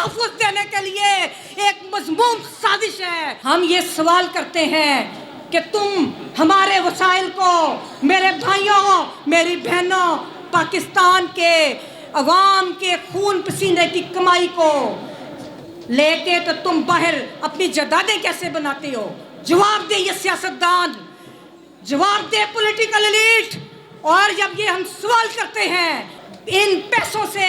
तहफ़्फ़ुज़ देने के लिए एक मज़मूम साजिश है। हम ये सवाल करते हैं कि तुम हमारे वसाइल को, मेरे भाइयों मेरी बहनों, पाकिस्तान के अवाम के खून पसीने की कमाई को लेके तो तुम बाहर अपनी जदादें कैसे बनाते हो? जवाब दे ये सियासतदान, जवाब दे पॉलिटिकल एलीट। और जब ये हम सवाल करते हैं, इन पैसों से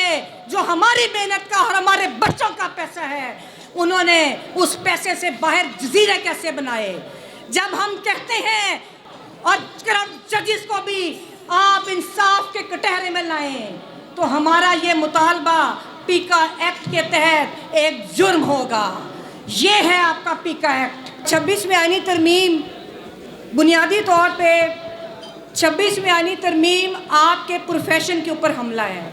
जो हमारी मेहनत का और हमारे बच्चों का पैसा है, उन्होंने उस पैसे से बाहर जजीरे कैसे बनाए? जब हम कहते हैं और करप्ट जजेस को भी आप इंसाफ के कटहरे में लाएं, तो हमारा ये मुतालबा पीका एक्ट के तहत एक जुर्म होगा। ये है आपका पीका एक्ट। 26वीं आईनी तरमीम बुनियादी तौर पे 26वीं आईनी तरमीम आपके प्रोफेशन के ऊपर हमला है।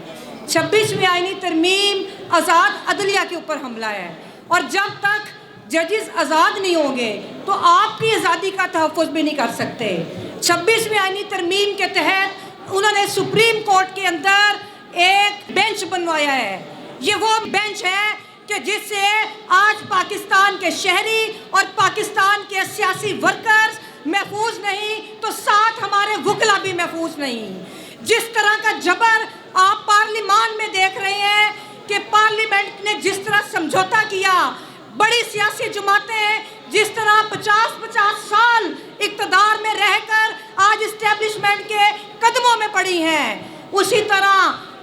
26वीं आईनी तरमीम आज़ाद अदलिया के ऊपर हमला है। और जब तक जजेस आज़ाद नहीं होंगे तो आपकी आज़ादी का तहफ़्फ़ुज़ भी नहीं कर सकते। 26वीं आईनी तरमीम के तहत उन्होंने सुप्रीम कोर्ट के अंदर एक बेंच बनवाया है। ये वो बेंच है कि जिससे आज पाकिस्तान के शहरी और पाकिस्तान के सियासी वर्कर्स महफूज नहीं, तो साथ हमारे वकला भी महफूज नहीं। जिस तरह का जबर आप पार्लियामान में देख रहे हैं कि पार्लियामेंट ने जिस तरह समझौता किया, बड़ी सियासी जमातें जिस तरह 50-50 साल इक़्तिदार में रहकर आज इस्टेब्लिशमेंट के कदमों में पड़ी हैं, उसी तरह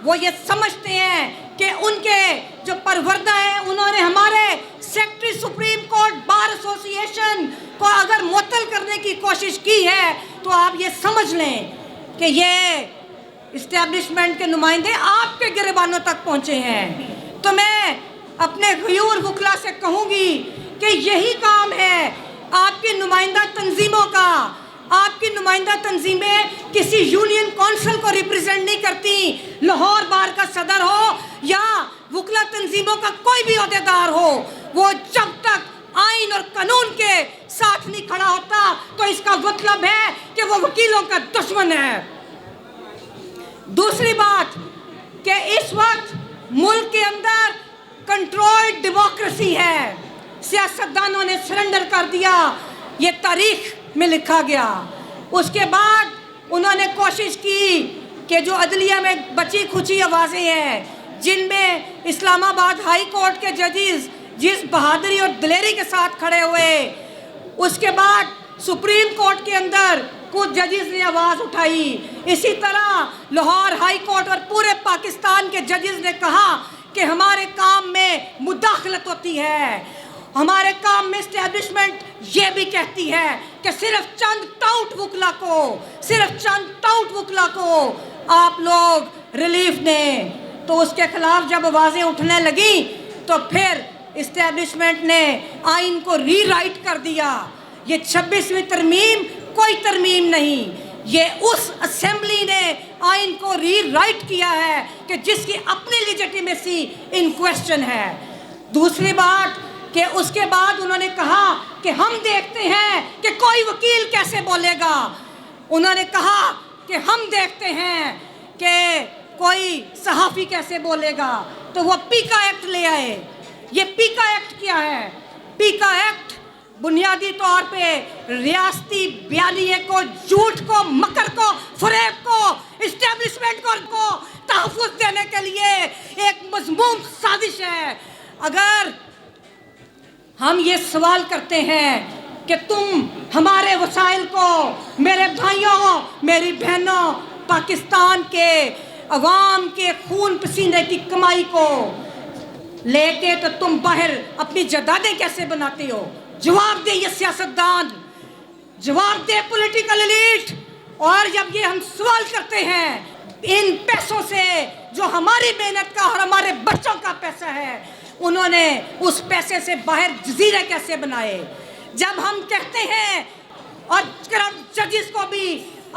वो ये समझते हैं कि उनके जो परवरदा हैं, उन्होंने हमारे secretary supreme court bar association को अगर मुअत्तल करने की कोशिश की है, तो आप ये समझ लें कि ये इस्टेब्लिशमेंट के नुमाइंदे आपके गिरबानों तक पहुँचे हैं। तो मैं अपने गयूर वकला से कहूँगी कि यही काम है आपकी नुमाइंदा तंजीमों का। आपकी नुमाइंदा तंजीमें किसी यूनियन काउंसिल को रिप्रेजेंट नहीं करती। लाहौर बार का सदर हो या वकला तंजीमों का कोई भी अहदेदार हो, वो जब तक आइन और कानून के साथ नहीं खड़ा होता, तो इसका मतलब है कि वो वकीलों का दुश्मन है। दूसरी बात कि इस वक्त मुल्क के अंदर कंट्रोल्ड डेमोक्रेसी है। सियासतदानों ने सरेंडर कर दिया, ये तारीख में लिखा गया। उसके बाद उन्होंने कोशिश की कि जो अदलिया में बची खुची आवाज़ें हैं, जिनमें इस्लामाबाद हाई कोर्ट के जजेस जिस बहादुरी और दिलेरी के साथ खड़े हुए, उसके बाद सुप्रीम कोर्ट के अंदर कुछ जजेस ने आवाज़ उठाई। इसी तरह लाहौर हाई कोर्ट और पूरे पाकिस्तान के जजेस ने कहा कि हमारे काम में मुदाखलत होती है। हमारे काम में इस्टेब्लिशमेंट ये भी कहती है कि सिर्फ चंद टाउट वकला को, सिर्फ चंद टाउट वकला को आप लोग रिलीफ दें। तो उसके खिलाफ जब आवाज़ें उठने लगी, तो फिर इस्टेब्लिशमेंट ने आइन को रीराइट कर दिया। ये 26वीं तरमीम कोई तरमीम नहीं, ये उस असेंबली ने आइन को रीराइट किया है कि जिसकी अपनी लेजिटिमेसी इन क्वेश्चन है। दूसरी बात कि उसके बाद उन्होंने कहा कि हम देखते हैं कि कोई वकील कैसे बोलेगा। उन्होंने कहा कि हम देखते हैं कि कोई सहाफ़ी कैसे बोलेगा, तो वो पीका एक्ट ले आए। ये पीका एक्ट क्या है? पीका एक्ट बुनियादी तौर पे रियासती बयानिए को, झूठ को, मकर को, फरेब को, इस्टेब्लिशमेंट को तहफ़्फ़ुज़ देने के लिए एक मज़मूम साजिश है। अगर हम ये सवाल करते हैं कि तुम हमारे वसाइल को, मेरे भाइयों मेरी बहनों, पाकिस्तान के अवाम के खून पसीने की कमाई को लेके तो तुम बाहर अपनी जदादें कैसे बनाते हो? जवाब दे ये सियासतदान, जवाब दे पॉलिटिकल एलीट। और जब ये हम सवाल करते हैं, इन पैसों से जो हमारी मेहनत का और हमारे बच्चों का पैसा है, उन्होंने उस पैसे से बाहर जजीरे कैसे बनाए? जब हम कहते हैं और करप्ट जजेस को भी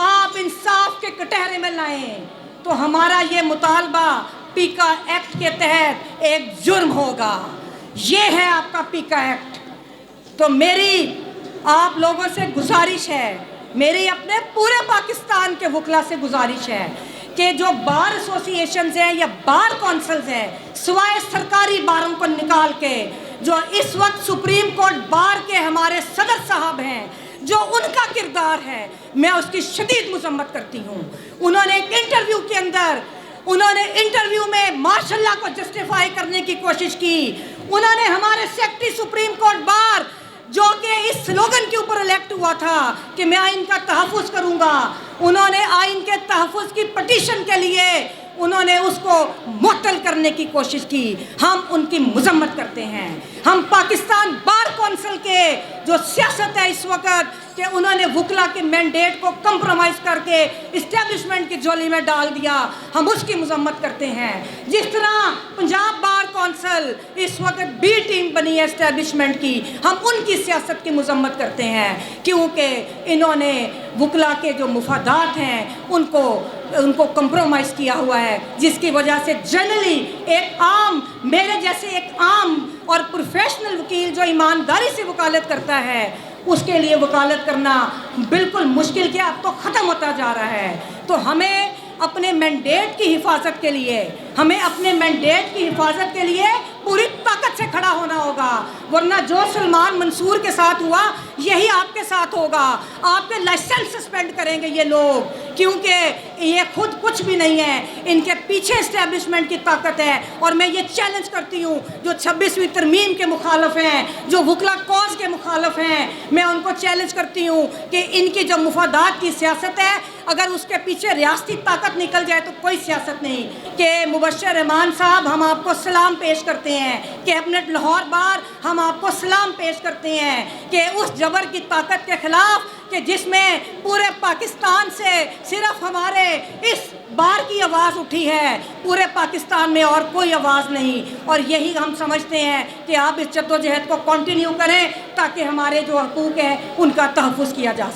आप इंसाफ के कटहरे में लाएं, तो हमारा ये मुतालबा पीका एक्ट के तहत एक जुर्म होगा। ये है आपका पीका एक्ट। तो मेरी आप लोगों से गुजारिश है, मेरी अपने पूरे पाकिस्तान के वकला से गुजारिश है کہ جو بار ایسوسیشنز ہیں یا بار کونسلز ہیں سوائے سرکاری باروں کو نکال کے جو اس وقت سپریم کورٹ بار کے ہمارے صدر صاحب ہیں جو ان کا کردار ہے میں اس کی شدید مذمت کرتی ہوں. انہوں نے ایک انٹرویو میں ماشاء اللہ کو جسٹیفائی کرنے کی کوشش کی. انہوں نے ہمارے سیکرٹری سپریم کورٹ بار جو کہ اس سلوگن کے اوپر الیکٹ ہوا تھا کہ میں آئین کا تحفظ کروں گا, انہوں نے آئین کے تحفظ کی پٹیشن کے لیے انہوں نے اس کو معطل کرنے کی کوشش کی. ہم ان کی مذمت کرتے ہیں. ہم پاکستان بار کونسل کے جو سیاست ہے اس وقت کہ انہوں نے وکلا کے مینڈیٹ کو کمپرومائز کر کے اسٹیبلشمنٹ کی جولی میں ڈال دیا, ہم اس کی مذمت کرتے ہیں. جس طرح پنجاب بار کونسل اس وقت بی ٹیم بنی ہے اسٹیبلشمنٹ کی, ہم ان کی سیاست کی مذمت کرتے ہیں کیونکہ انہوں نے وکلا کے جو مفادات ہیں ان کو کمپرومائز کیا ہوا ہے, جس کی وجہ سے جنرلی ایک عام میرے جیسے ایک عام اور پروفیشنل وکیل جو ایمانداری سے وکالت کرتا ہے اس کے لیے وکالت کرنا بالکل مشکل کیا اب تو ختم ہوتا جا رہا ہے. تو ہمیں اپنے مینڈیٹ کی حفاظت کے لیے پوری طاقت سے کھڑا ہونا ہوگا, ورنہ جو سلمان منصور کے ساتھ ہوا یہی آپ کے ساتھ ہوگا. آپ کے لائسنس سسپینڈ کریں گے یہ لوگ کیونکہ یہ خود کچھ بھی نہیں ہے, ان کے پیچھے اسٹیبلشمنٹ کی طاقت ہے. اور میں یہ چیلنج کرتی ہوں جو 26ویں ترمیم کے مخالف ہیں, جو وکلا کاز کے مخالف ہیں, میں ان کو چیلنج کرتی ہوں کہ ان کی جو مفادات کی سیاست ہے اگر اس کے پیچھے ریاستی طاقت نکل جائے تو کوئی سیاست نہیں. کہ مبشر رحمان صاحب ہم آپ کو سلام پیش کرتے ہیں, کیبنٹ لاہور بار ہم آپ کو سلام پیش کرتے ہیں کہ اس جبر کی طاقت کے خلاف کہ جس میں پورے پاکستان سے صرف ہمارے اس بار کی آواز اٹھی ہے, پورے پاکستان میں اور کوئی آواز نہیں. اور یہی ہم سمجھتے ہیں کہ آپ اس جدوجہد کو کنٹینیو کریں تاکہ ہمارے جو حقوق ہیں ان کا تحفظ کیا جا سکے.